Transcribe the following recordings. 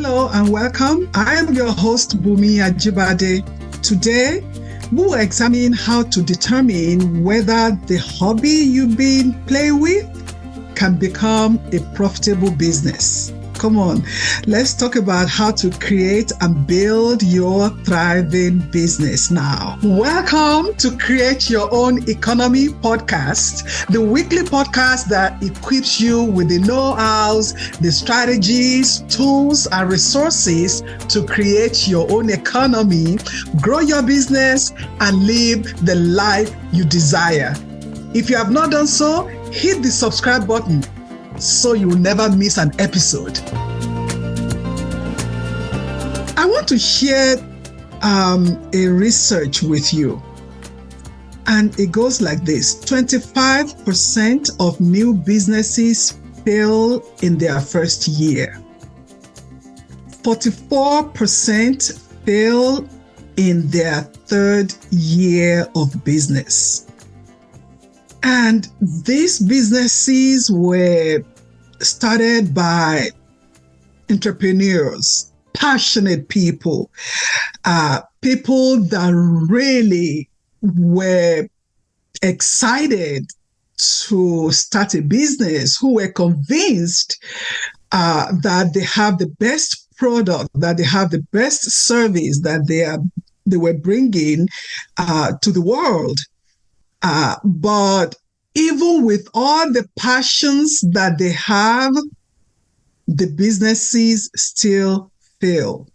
Hello and welcome. I am your host, Bumi Ajibade. Today, we will examine how to determine whether the hobby you've been playing with can become a profitable business. Come on, let's talk about how to create and build your thriving business now. Welcome to Create Your Own Economy podcast, the weekly podcast that equips you with the know-hows, the strategies, tools, and resources to create your own economy, grow your business, and live the life you desire. If you have not done so, hit the subscribe button so you will never miss an episode. I want to share a research with you, and it goes like this. 25% of new businesses fail in their first year. 44% fail in their third year of business. And these businesses were started by entrepreneurs, passionate people, people that really were excited to start a business, who were convinced that they have the best product, that they have the best service that they were bringing to the world. But even with all the passions that they have, the businesses still fail.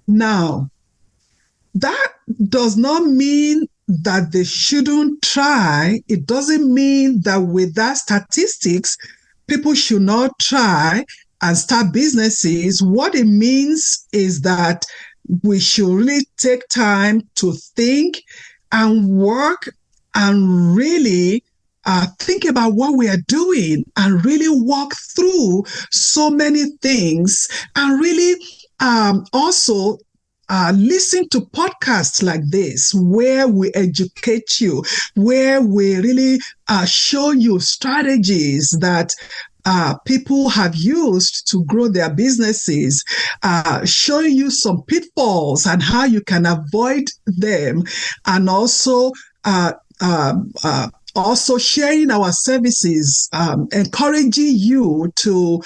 Now, that does not mean that they shouldn't try. It doesn't mean that with that statistics, people should not try and start businesses. What it means is that we should really take time to think and work and really think about what we are doing and really walk through so many things, and really also listen to podcasts like this where we educate you, where we really show you strategies that people have used to grow their businesses, showing you some pitfalls and how you can avoid them, and also sharing our services, encouraging you to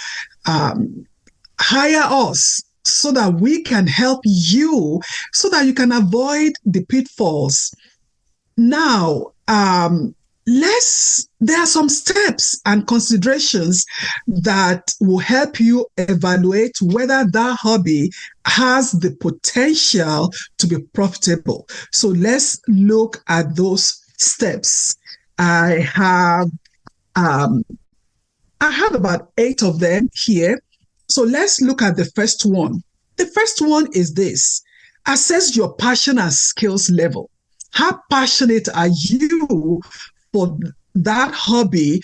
hire us so that we can help you, so that you can avoid the pitfalls. Now, there are some steps and considerations that will help you evaluate whether that hobby has the potential to be profitable. So let's look at those steps. I have about 8 of them here. So let's look at the first one. The first one is this: assess your passion and skills level. How passionate are you for that hobby?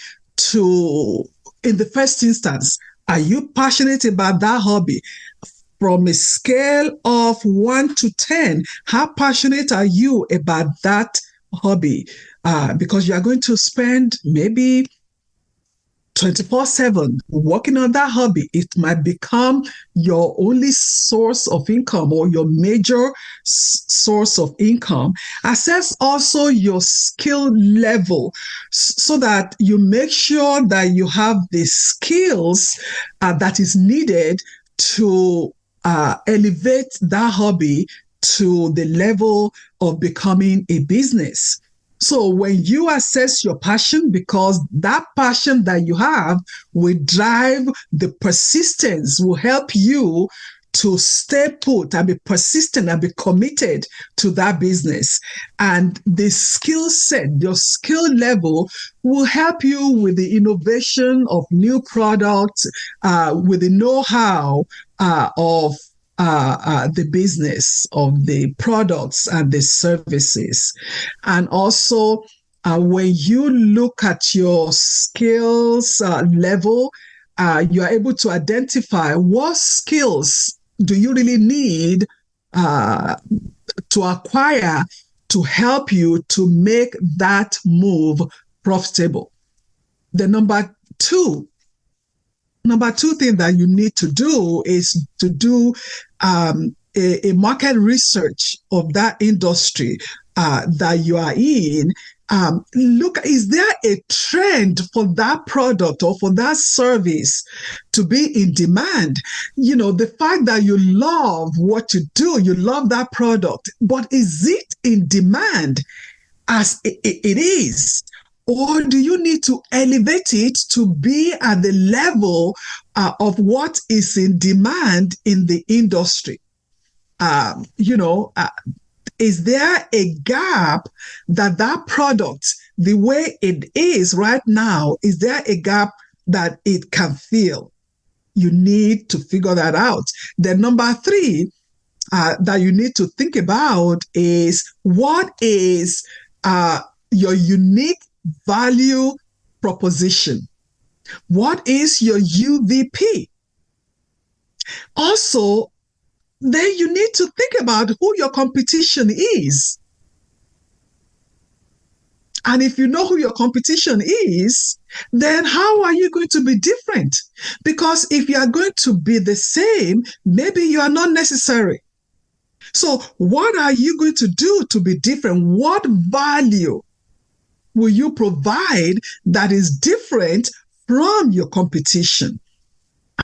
In the first instance, are you passionate about that hobby? From a scale of 1 to 10, how passionate are you about that hobby? Because you are going to spend maybe 24/7 working on that hobby. It might become your only source of income or your major source of income. Assess also your skill level so that you make sure that you have the skills that is needed to elevate that hobby to the level of becoming a business. So when you assess your passion, because that passion that you have will drive the persistence, will help you to stay put and be persistent and be committed to that business. And the skill set, your skill level, will help you with the innovation of new products, with the know-how of the business, of the products and the services. And also, when you look at your skills level, you are able to identify what skills do you really need to acquire to help you to make that move profitable. The number 2 Number two thing that you need to do is to do a market research of that industry that you are in. Look, is there a trend for that product or for that service to be in demand? The fact that you love what you do, you love that product, but is it in demand as it is? Or do you need to elevate it to be at the level of what is in demand in the industry? Is there a gap that product, the way it is right now, is there a gap that it can fill? You need to figure that out. Then number three that you need to think about is, what is your unique value proposition? What is your UVP? Also, then you need to think about who your competition is. And if you know who your competition is, then how are you going to be different? Because if you are going to be the same, maybe you are not necessary. So what are you going to do to be different? What value will you provide that is different from your competition?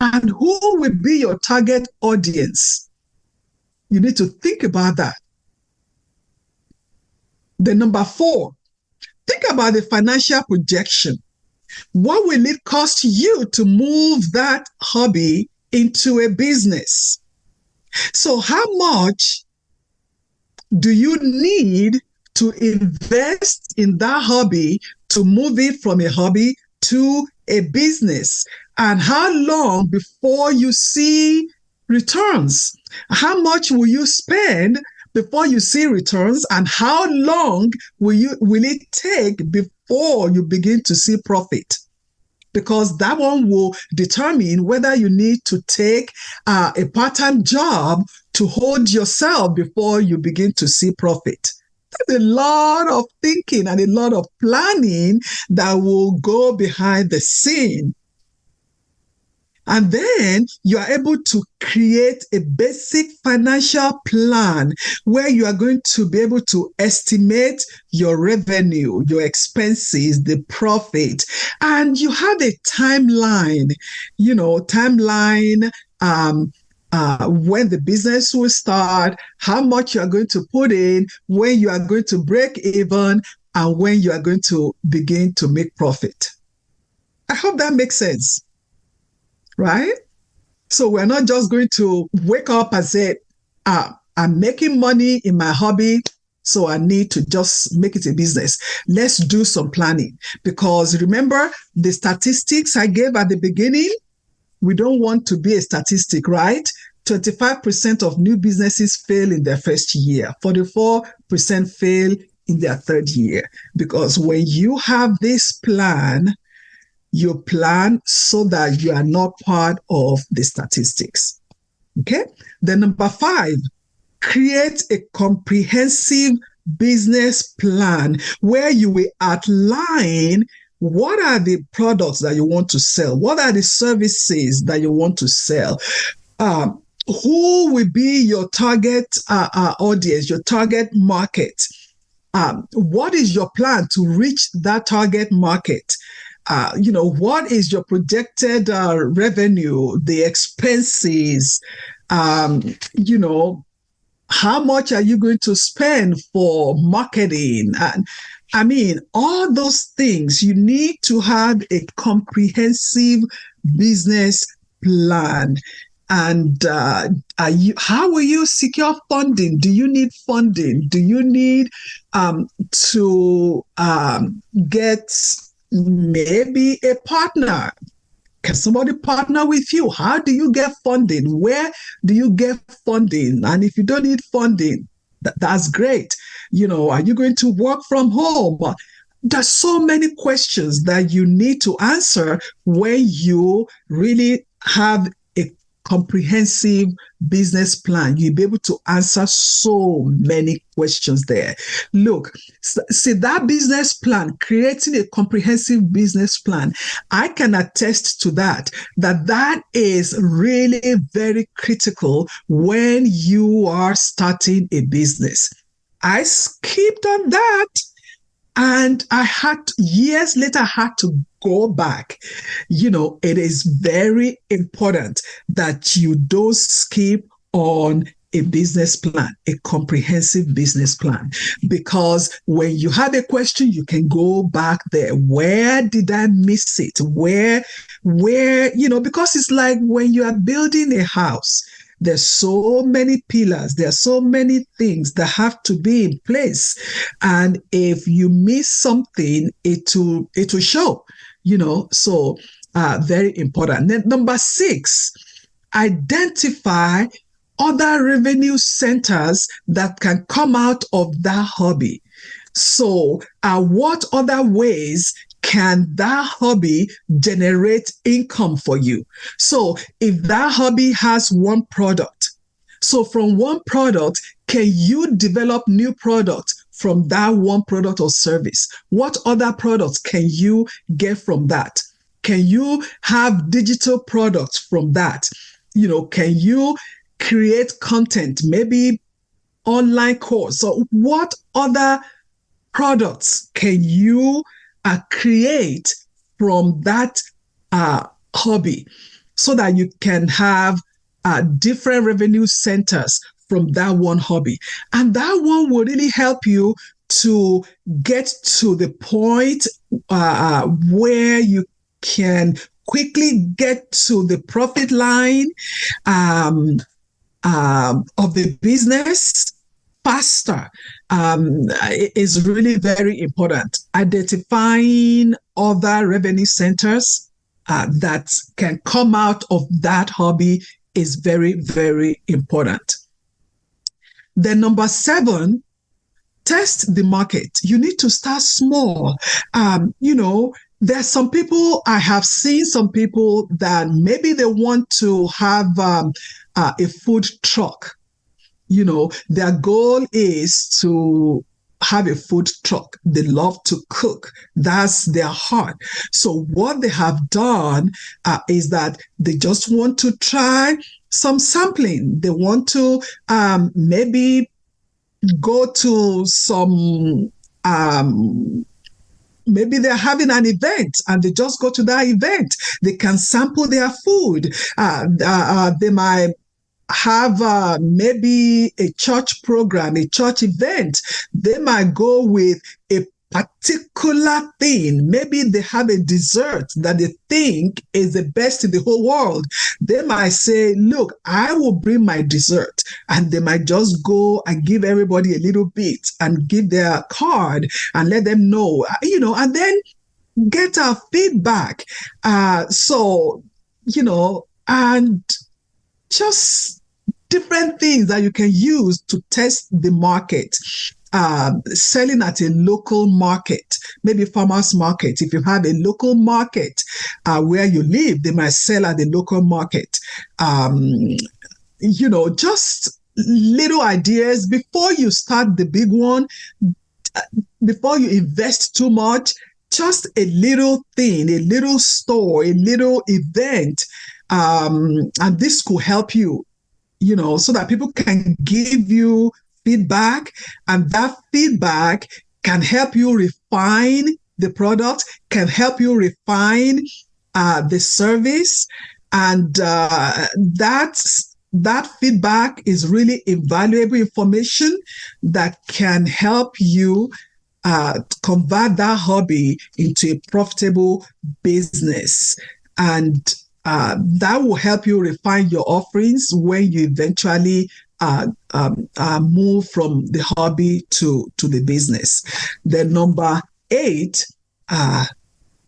And who will be your target audience? You need to think about that. Then number four, think about the financial projection. What will it cost you to move that hobby into a business? So how much do you need to invest in that hobby to move it from a hobby to a business? And how long before you see returns? How much will you spend before you see returns? And how long will it take before you begin to see profit? Because that one will determine whether you need to take a part-time job to hold yourself before you begin to see profit. There's a lot of thinking and a lot of planning that will go behind the scene. And then you are able to create a basic financial plan where you are going to be able to estimate your revenue, your expenses, the profit, and you have a timeline, when the business will start, how much you are going to put in, when you are going to break even, and when you are going to begin to make profit. I hope that makes sense. Right? So we're not just going to wake up and say, I'm making money in my hobby, so I need to just make it a business. Let's do some planning. Because remember the statistics I gave at the beginning? We don't want to be a statistic, right? 25% of new businesses fail in their first year. 44% fail in their third year. Because when you have this plan, you plan so that you are not part of the statistics. Okay? Then number five, create a comprehensive business plan where you will outline what are the products that you want to sell, what are the services that you want to sell, who will be your target audience, your target market, what is your plan to reach that target market? What is your projected revenue, the expenses, how much are you going to spend for marketing? And all those things, you need to have a comprehensive business plan. And how will you secure funding? Do you need funding? Do you need to get maybe a partner? Can somebody partner with you? How do you get funding? Where do you get funding? And if you don't need funding, that's great. Are you going to work from home? There's so many questions that you need to answer when you really have a comprehensive business plan, you'll be able to answer so many questions there. Look, see that business plan, creating a comprehensive business plan, I can attest to that is really very critical when you are starting a business. I skipped on that. And years later, I had to go back. It is very important that you don't skip on a business plan, a comprehensive business plan, because when you have a question, you can go back there. Where did I miss it? Where, because it's like when you are building a house, there's so many pillars, there are so many things that have to be in place. And if you miss something, it will show, so very important. Then number 6, identify other revenue centers that can come out of that hobby. So what other ways can that hobby generate income for you? So if that hobby has one product, so from one product, can you develop new products from that one product or service? What other products can you get from that? Can you have digital products from that? Can you create content, maybe online course? So what other products can you create from that hobby, so that you can have different revenue centers from that one hobby? And that one will really help you to get to the point where you can quickly get to the profit line of the business faster. Is really very important. Identifying other revenue centers that can come out of that hobby is very, very important. Then number 7, test the market. You need to start small. There's some people, I have seen some people that maybe they want to have a food truck. Their goal is to have a food truck. They love to cook. That's their heart. So what they have done is that they just want to try some sampling. They want to maybe go to some, maybe they're having an event and they just go to that event. They can sample their food. They might have maybe a church program, a church event. They might go with a particular thing. Maybe they have a dessert that they think is the best in the whole world. They might say, look, I will bring my dessert. And they might just go and give everybody a little bit and give their card and let them know, and then get our feedback. And just different things that you can use to test the market. Selling at a local market, maybe farmers market. If you have a local market where you live, they might sell at the local market. Just little ideas before you start the big one, before you invest too much. Just a little thing, a little store, a little event, and this could help you, so that people can give you feedback, and that feedback can help you refine the product, can help you refine the service, and that feedback is really invaluable information that can help you convert that hobby into a profitable business. And that will help you refine your offerings when you eventually move from the hobby to the business. Then number 8, the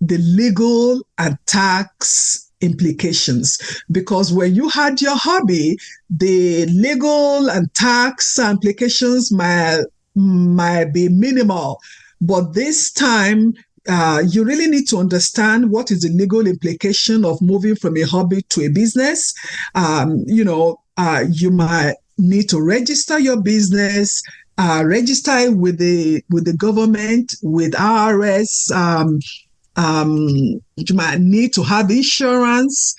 legal and tax implications. Because when you had your hobby, the legal and tax implications might be minimal. But this time, you really need to understand what is the legal implication of moving from a hobby to a business. You might need to register your business, register with the government, with IRS. You might need to have insurance.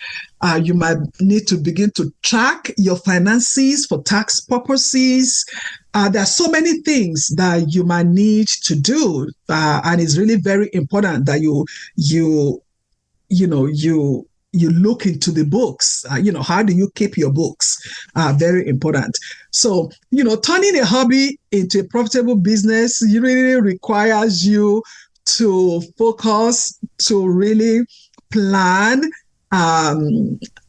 You might need to begin to track your finances for tax purposes. There are so many things that you might need to do, and it's really very important that you look into the books. How do you keep your books? Very important. So, turning a hobby into a profitable business really requires you to focus, to really plan. A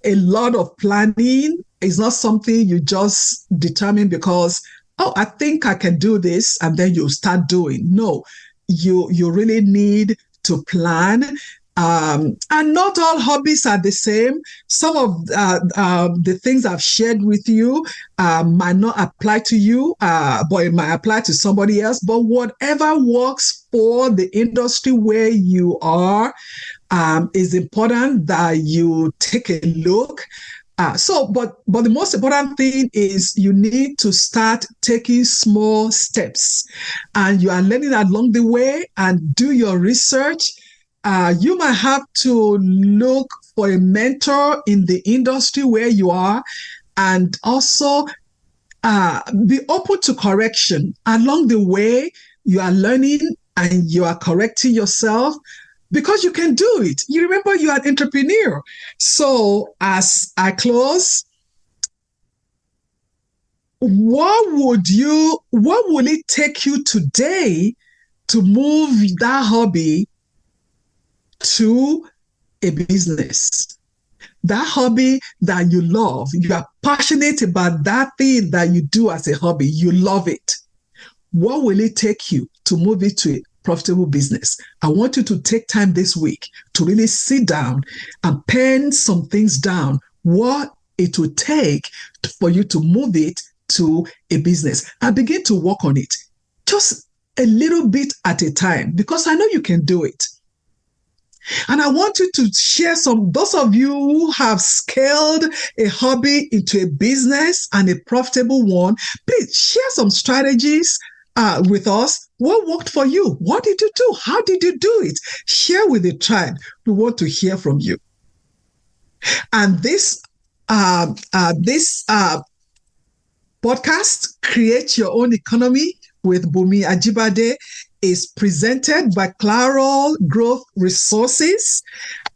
lot of planning is not something you just determine because, I think I can do this, and then you start doing. No, you really need to plan. And not all hobbies are the same. Some of the things I've shared with you might not apply to you, but it might apply to somebody else. But whatever works for the industry where you are, is important that you take a look. But the most important thing is you need to start taking small steps, and you are learning along the way, and do your research. You might have to look for a mentor in the industry where you are, and also be open to correction. Along the way, you are learning and you are correcting yourself because you can do it. You remember, you are an entrepreneur. So as I close, what would it take you today to move that hobby to a business? That hobby that you love, you are passionate about that thing that you do as a hobby, you love it. What will it take you to move it to a profitable business? I want you to take time this week to really sit down and pen some things down, what it will take for you to move it to a business, and begin to work on it just a little bit at a time, because I know you can do it. And I want you to share those of you who have scaled a hobby into a business and a profitable one, please share some strategies with us. What worked for you? What did you do? How did you do it? Share with the tribe. We want to hear from you. And this podcast, Create Your Own Economy with Bumi Ajibade, is presented by Claro Growth Resources.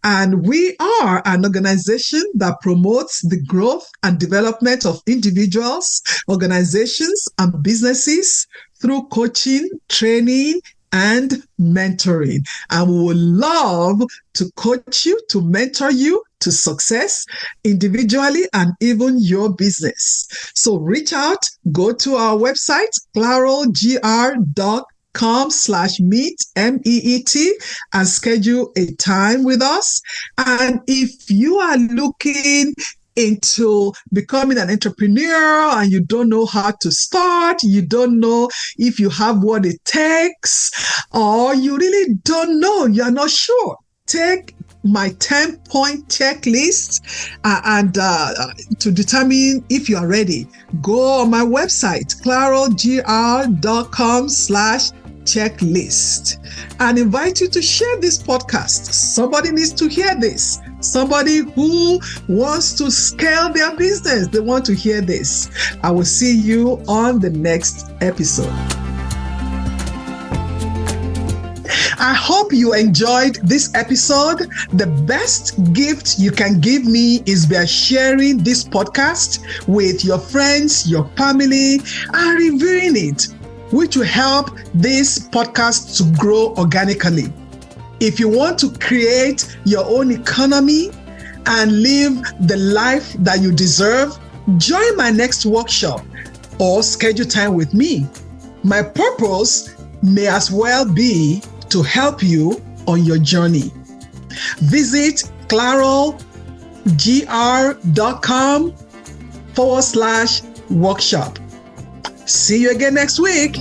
And we are an organization that promotes the growth and development of individuals, organizations, and businesses through coaching, training, and mentoring. And we would love to coach you, to mentor you to success individually and even your business. So reach out, go to our website, clarogr.com/meet, MEET, and schedule a time with us. And if you are looking into becoming an entrepreneur and you don't know how to start, you don't know if you have what it takes, or you really don't know, you're not sure, take my 10-point checklist and to determine if you are ready. Go on my website, clarogr.com/checklist, and invite you to share this podcast. Somebody needs to hear this. Somebody who wants to scale their business, they want to hear this. I will see you on the next episode. I hope you enjoyed this episode. The best gift you can give me is by sharing this podcast with your friends, your family, and reviewing it, which will help this podcast to grow organically. If you want to create your own economy and live the life that you deserve, join my next workshop or schedule time with me. My purpose may as well be to help you on your journey. Visit clarogr.com/workshop. See you again next week.